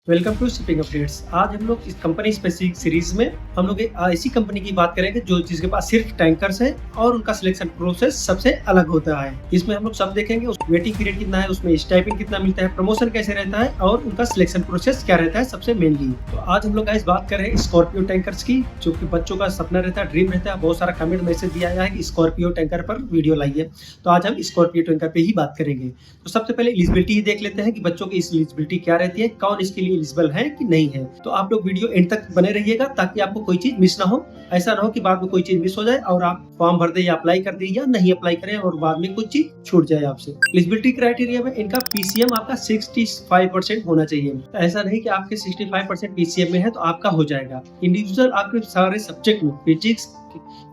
Welcome to shipping updates. आज हम लोग इस कंपनी स्पेसिफिक सीरीज में हम लोग एक ऐसी कंपनी की बात करेंगे जो जिसके पास सिर्फ टैंकर्स है और उनका सिलेक्शन प्रोसेस सबसे अलग होता है। इसमें हम लोग सब देखेंगे उस वेटिंग पीरियड कितना है, उसमें स्टाइपेंड कितना मिलता है, प्रमोशन कैसे रहता है और उनका सिलेक्शन प्रोसेस क्या रहता है सबसे मेनली। तो आज हम लोग गाइस बात कर रहे हैं स्कॉर्पियो टैंकर्स की, जो कि बच्चों का सपना रहता है, ड्रीम रहता है। बहुत सारा कमेंट मैसेज दिया गया है कि स्कॉर्पियो टैंकर पर वीडियो लाइए, तो आज हम स्कॉर्पियो टैंकर पे ही बात करेंगे। तो सबसे पहले एलिजिबिलिटी ही देख लेते हैं कि बच्चों की एलिजिबिलिटी क्या रहती है, कौन इसके लिए एलिजिबल है कि नहीं है। तो आप लोग वीडियो एंड तक बने रहिएगा ताकि आपको कोई चीज मिस ना हो। ऐसा ना हो कि बाद में कोई चीज मिस हो जाए और आप फॉर्म भर दे या अप्लाई कर दे या नहीं अप्लाई करें और बाद में कुछ चीज छूट जाए आपसे। एलिजिबिलिटी क्राइटेरिया में इनका पीसीएम आपका 65% होना चाहिए। तो ऐसा नहीं कि आपके 65% पीसीएम में है तो आपका हो जाएगा। इंडिविजुअल आपके सारे सब्जेक्ट में फिजिक्स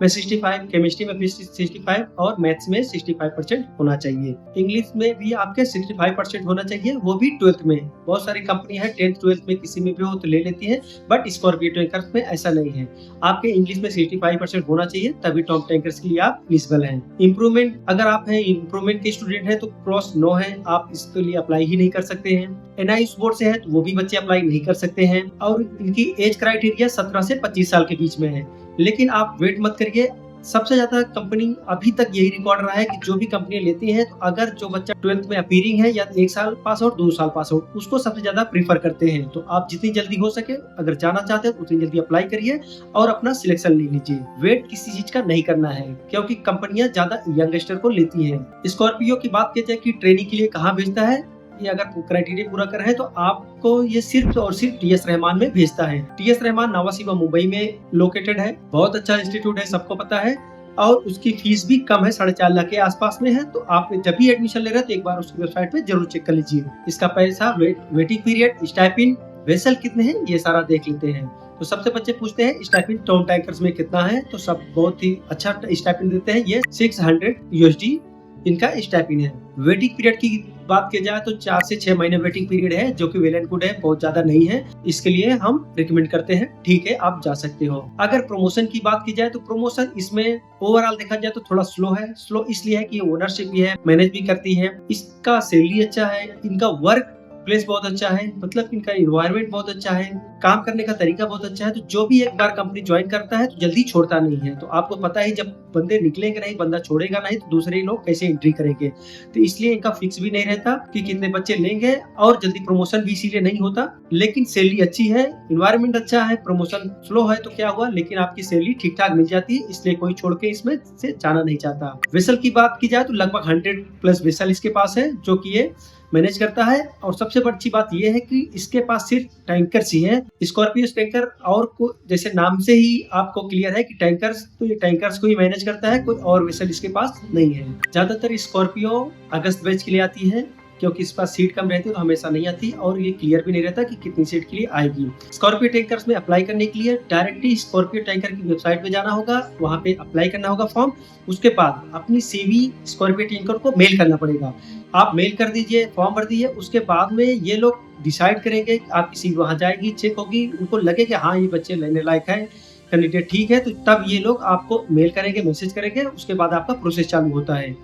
में 65, केमिस्ट्री में 65 और मैथ्स में 65% होना चाहिए। इंग्लिश में भी आपके 65% होना चाहिए, वो भी 12th में। बहुत सारी कंपनी है 10th 12th में किसी में भी हो तो ले लेती है, बट स्कॉर्पियो टैंकर्स में ऐसा नहीं है। आपके इंग्लिश में 65% होना चाहिए, तभी टॉप टैंकर्स के लिए आप एलिजिबल हैं। इंप्रूवमेंट, अगर आप हैं इंप्रूवमेंट के स्टूडेंट हैं तो क्रॉस नो है, आप इसके लिए अप्लाई ही नहीं कर सकते हैं। एनआई बोर्ड से है तो वो भी बच्चे अप्लाई नहीं कर सकते हैं। और इनकी एज क्राइटेरिया 17 से 25 साल के बीच में है। लेकिन आप वेट मत करिए, सबसे ज्यादा कंपनी अभी तक यही रिकॉर्ड रहा है कि जो भी कंपनी लेती है, तो अगर जो बच्चा 12th में अपीयरिंग है या 1 साल पास आउट 2 साल पास आउट, उसको सबसे ज्यादा प्रीफर करते हैं। तो आप जितनी जल्दी हो सके अगर जाना चाहते हैं उतनी जल्दी अप्लाई करिए और अपना सिलेक्शन ले लीजिए। वेट किसी चीज का नहीं करना है क्योंकि कंपनियां ज्यादा यंगस्टर को लेती है। स्कॉर्पियो की बात की जाए कि ट्रेनिंग के लिए कहाँ भेजता है, ये अगर क्राइटेरिया पूरा कर रहे हैं तो आपको ये सिर्फ और सिर्फ टीएस रहमान में भेजता है। टीएस रहमान नवासिवा मुंबई में लोकेटेड है, बहुत अच्छा इंस्टीट्यूट है, सबको पता है। और उसकी फीस भी कम है, 4.5 लाख के आसपास में है। तो आप जब भी एडमिशन ले रहे हैं तो एक बार उसकी वेबसाइट पे जरूर चेक कर लीजिए। इसका पैसा, वेटिंग पीरियड, स्टाइपेंड, वेसल कितने हैं, ये सारा देख लेते हैं। तो सबसे बच्चे पूछते हैं स्टाइपेंड टॉप टैंकर्स में कितना है, तो सब बहुत ही अच्छा स्टाइपेंड देते हैं। ये 600 USD इनका स्टाइपेंड है। वेटिंग पीरियड की बात की जाए तो 4 से 6 महीने वेटिंग पीरियड है, जो कि वेल एंड गुड है, बहुत ज्यादा नहीं है। इसके लिए हम रिकमेंड करते हैं, ठीक है आप जा सकते हो। अगर प्रमोशन की बात की जाए तो प्रमोशन इसमें ओवरऑल देखा जाए तो थोड़ा स्लो है। स्लो इसलिए है कि ओनरशिप भी है, मैनेज भी करती है, इसका सैलरी अच्छा है, इनका वर्क प्लेस बहुत अच्छा है, मतलब इनका एनवायरनमेंट बहुत अच्छा है, काम करने का तरीका बहुत अच्छा है। तो जो भी एक बार कंपनी ज्वाइन करता है तो जल्दी छोड़ता नहीं है। तो आपको पता है जब बंदे निकलेंगे नहीं, बंदा छोड़ेगा नहीं, तो दूसरे लोग कैसे एंट्री करेंगे। तो इसलिए इनका फिक्स भी नहीं रहता कि कितने बच्चे लेंगे, और जल्दी प्रमोशन भी इसीलिए नहीं होता। लेकिन सैलरी अच्छी है, एनवायरनमेंट अच्छा है, प्रमोशन स्लो है तो क्या हुआ, लेकिन आपकी सैलरी ठीक ठाक मिल जाती है, इसलिए कोई छोड़ के इसमें से जाना नहीं चाहता। वेसल की बात की जाए तो लगभग 100+ वेसल इसके पास है, जो कि ये मैनेज करता है। और सबसे बड़ी बात यह है कि इसके पास सिर्फ टैंकर्स ही है, स्कॉर्पियो टैंकर। और को जैसे नाम से ही आपको क्लियर है कि टैंकर्स, तो ये टैंकर्स को ही मैनेज करता है, कोई और वेसल इसके पास नहीं है। ज्यादातर स्कॉर्पियो अगस्त बैच के लिए आती है, क्योंकि इस पास सीट कम रहती है तो हमेशा नहीं आती, और ये क्लियर भी नहीं रहता कि कितनी सीट के लिए आएगी। स्कॉर्पियो टैंकर्स में अप्लाई करने के लिए डायरेक्टली स्कॉर्पियो टैंकर की वेबसाइट पे जाना होगा, वहां पे अप्लाई करना होगा फॉर्म। उसके बाद अपनी सीवी स्कॉर्पियो टैंकर को मेल करना पड़ेगा। आप मेल कर दीजिए, फॉर्म भर दीजिए, उसके बाद में ये लोग डिसाइड करेंगे कि आपकी सीवी वहां जाएगी, चेक होगी, उनको लगे कि हाँ ये बच्चे लेने लायक है, कैंडिडेट ठीक है, तो तब ये लोग आपको मेल करेंगे, मैसेज करेंगे। उसके बाद आपका प्रोसेस चालू होता है,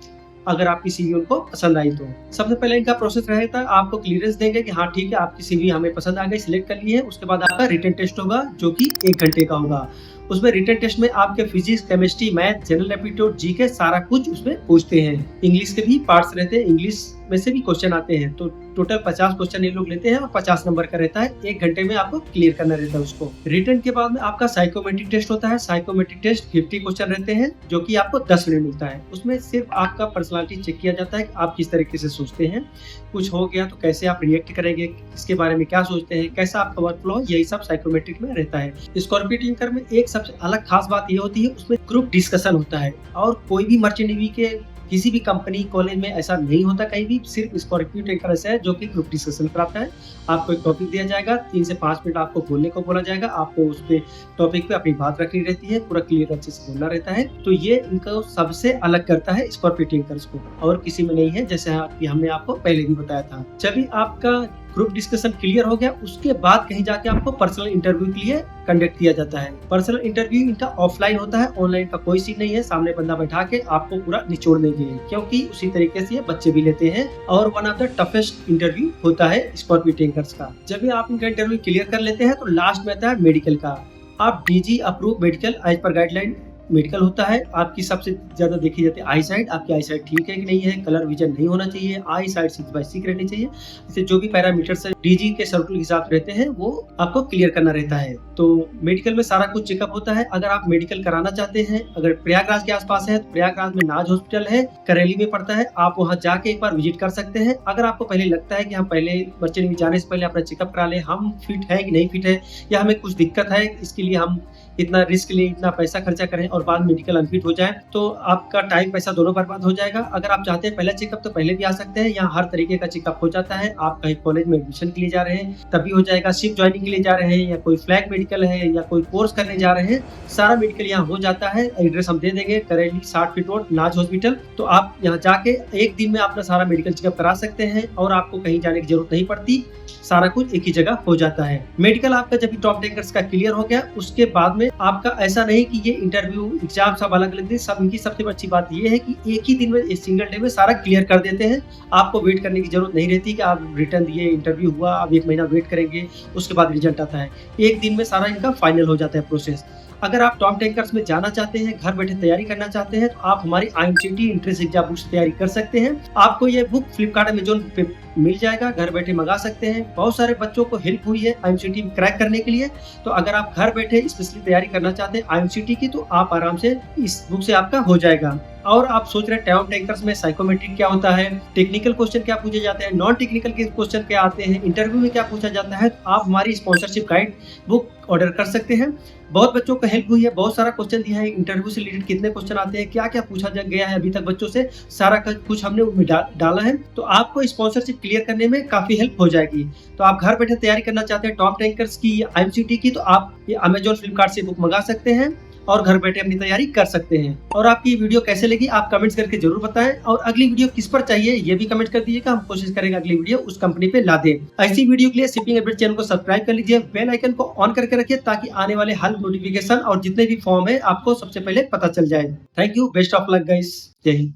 अगर आपकी सीवी उनको पसंद आई तो। सबसे पहले इनका प्रोसेस रहेगा, आपको क्लियरेंस देंगे कि हाँ ठीक है आपकी सीवी हमें पसंद आ गई, सिलेक्ट कर ली है। उसके बाद आपका रिटन टेस्ट होगा, जो कि 1 घंटे का होगा। उसमें रिटन टेस्ट में आपके physics, chemistry, math, general aptitude, GK सारा कुछ उसमें पूछते हैं। इंग्लिश के भी पार्ट्स रहते हैं, इंग्लिश में से भी क्वेश्चन आते हैं। तो टोटल 50 क्वेश्चन ये लोग लेते हैं और 50 नंबर का रहता है। 1 घंटे में आपको क्लियर करना रहता है उसको। रिटन के बाद में आपका साइकोमेट्रिक टेस्ट होता है। साइकोमेट्रिक टेस्ट 50 क्वेश्चन रहते हैं, जो कि आपको 10 मिनट मिलता है। उसमें सिर्फ आपका पर्सनालिटी चेक किया जाता है कि आप किस तरीके से सोचते हैं, कुछ हो गया तो कैसे आप रिएक्ट करेंगे, इसके बारे में क्या सोचते हैं, कैसा आपका वर्क फ्लो, यही सब साइकोमेट्रिक में रहता है। स्कॉर्पियो टैंकर में एक सबसे अलग खास बात ये होती है, उसमें ग्रुप डिस्कशन होता है। और कोई भी मर्चेंट नेवी के किसी भी कंपनी, कॉलेज में ऐसा नहीं होता कहीं भी। सिर्फ स्कॉर्पियो टैंकर ऐसा है जो कि ग्रुप डिस्कशन कराता है। आपको एक टॉपिक दिया जाएगा, 3 से 5 मिनट आपको बोलने को बोला जाएगा, आपको उस पे टॉपिक पे अपनी बात रखनी रहती है, पूरा क्लियर अच्छे से बोलना रहता है। तो ये इनको सबसे अलग करता है स्कॉर्पियो टैंकर्स को, और किसी में नहीं है, जैसे कि हमने आपको पहले भी बताया था। जब भी आपका ग्रुप डिस्कशन क्लियर हो गया, उसके बाद कहीं जाके आपको पर्सनल इंटरव्यू के लिए कंडक्ट किया जाता है। पर्सनल इंटरव्यू इनका ऑफलाइन होता है, ऑनलाइन का कोई सीन नहीं है। सामने बंदा बैठा के आपको पूरा निचोड़ देंगे, क्योंकि उसी तरीके से ये बच्चे भी लेते हैं और one of the toughest interview होता है स्कॉर्पियो टैंकर्स का। जब भी आप इनका इंटरव्यू क्लियर कर लेते हैं तो लास्ट में आता है मेडिकल का। आप DG approve medical as per guideline medical होता है। आपकी सबसे ज्यादा देखी जाती है आई साइड, आपकी आई साइड ठीक है कि नहीं है, कलर विजन नहीं होना चाहिए, आई साइड 6/6 रहनी चाहिए। इसे जो भी पैरामीटर्स डीजी के सर्कल के हिसाब रहते हैं वो आपको क्लियर करना रहता है। तो मेडिकल में सारा कुछ चेकअप होता है। अगर आप मेडिकल कराना चाहते हैं, अगर प्रयागराज के आसपास है तो प्रयागराज में नाज हॉस्पिटल है, करेली में पड़ता है, आप वहाँ जाके एक बार विजिट कर सकते हैं। अगर आपको पहले लगता है कि हम पहले बच्चे में जाने से पहले अपना चेकअप करा ले, हम फिट है कि नहीं फिट है, या हमें कुछ दिक्कत है, इसके लिए हम इतना रिस्क लें, इतना पैसा खर्चा करें और बाद मेडिकल अनफिट हो जाए, तो आपका टाइम पैसा दोनों बर्बाद हो जाएगा। अगर आप चाहते हैं पहला चेकअप तो पहले भी आ सकते हैं, यहाँ हर तरीके का चेकअप हो जाता है। आप कहीं कॉलेज में एडमिशन के लिए जा रहे हैं तभी हो जाएगा, शिफ्ट ज्वाइनिंग के लिए जा रहे हैं, या कोई फ्लैग मेडिकल है, या कोई कोर्स करने जा रहे हैं, सारा मेडिकल यहाँ हो जाता है। एड्रेस हम दे देंगे, करेली 60 फीट रोड नाज हॉस्पिटल। तो आप यहाँ जाके एक दिन में अपना सारा मेडिकल चेकअप करा सकते हैं और आपको कहीं जाने की जरूरत नहीं पड़ती, सारा कुछ एक ही जगह हो जाता है। मेडिकल आपका जब टॉप टैंकर्स का क्लियर हो गया, उसके बाद में आपका ऐसा नहीं कि ये इंटरव्यू एग्जाम सब अलग अलग दिन, सब इनकी सबसे अच्छी बात ये है कि एक ही दिन में एक सिंगल डे में सारा क्लियर कर देते हैं। आपको वेट करने की जरूरत नहीं रहती कि आप रिटर्न दिए, इंटरव्यू हुआ, अब 1 महीना वेट करेंगे, उसके बाद रिजल्ट आता है। एक दिन में सारा इनका फाइनल हो जाता है प्रोसेस। अगर आप टॉप टैंकर्स में जाना चाहते हैं, घर बैठे तैयारी करना चाहते हैं, तो आप हमारी IMCT एंट्रेंस एग्जाम बुक से तैयारी कर सकते हैं। आपको ये बुक फ्लिपकार्ट, अमेजोन पे मिल जाएगा, घर बैठे मंगा सकते हैं। बहुत सारे बच्चों को हेल्प हुई है IMCT क्रैक करने के लिए। तो अगर आप घर बैठे स्पेशली तैयारी करना चाहते हैं IMCT की, तो आप आराम से इस बुक से आपका हो जाएगा। और आप सोच रहे हैं टॉप टैंकर्स में साइकोमेट्रिक क्या होता है, टेक्निकल क्वेश्चन क्या पूछे जाते हैं, नॉन टेक्निकल के क्वेश्चन क्या आते हैं, इंटरव्यू में क्या पूछा जाता है, तो आप हमारी स्पॉन्सरशिप गाइड बुक ऑर्डर कर सकते हैं। बहुत बच्चों को हेल्प हुई है, बहुत सारा क्वेश्चन दिया है, इंटरव्यू से रिलेटेड कितने क्वेश्चन आते हैं, क्या क्या पूछा गया है अभी तक बच्चों से, सारा कुछ हमने उनमें डाला है। तो आपको स्पॉन्सरशिप क्लियर करने में काफी हेल्प हो जाएगी। तो आप घर बैठे तैयारी करना चाहते हैं टॉप टैंकर्स की या IMCT की, तो आप ये अमेजोन फ्लिपकार्ट से बुक मंगा सकते हैं और घर बैठे अपनी तैयारी कर सकते हैं। और आपकी वीडियो कैसे लगी आप कमेंट्स करके जरूर बताएं, और अगली वीडियो किस पर चाहिए ये भी कमेंट कर दीजिएगा। हम कोशिश करेंगे अगली वीडियो उस कंपनी पे ला दें। ऐसी वीडियो के लिए शिपिंग अपडेट चैनल को सब्सक्राइब कर लीजिए, बेल आइकन को ऑन करके रखिए ताकि आने वाले हर नोटिफिकेशन और जितने भी फॉर्म है आपको सबसे पहले पता चल जाए। Thank you, best of luck guys, जय हिंद।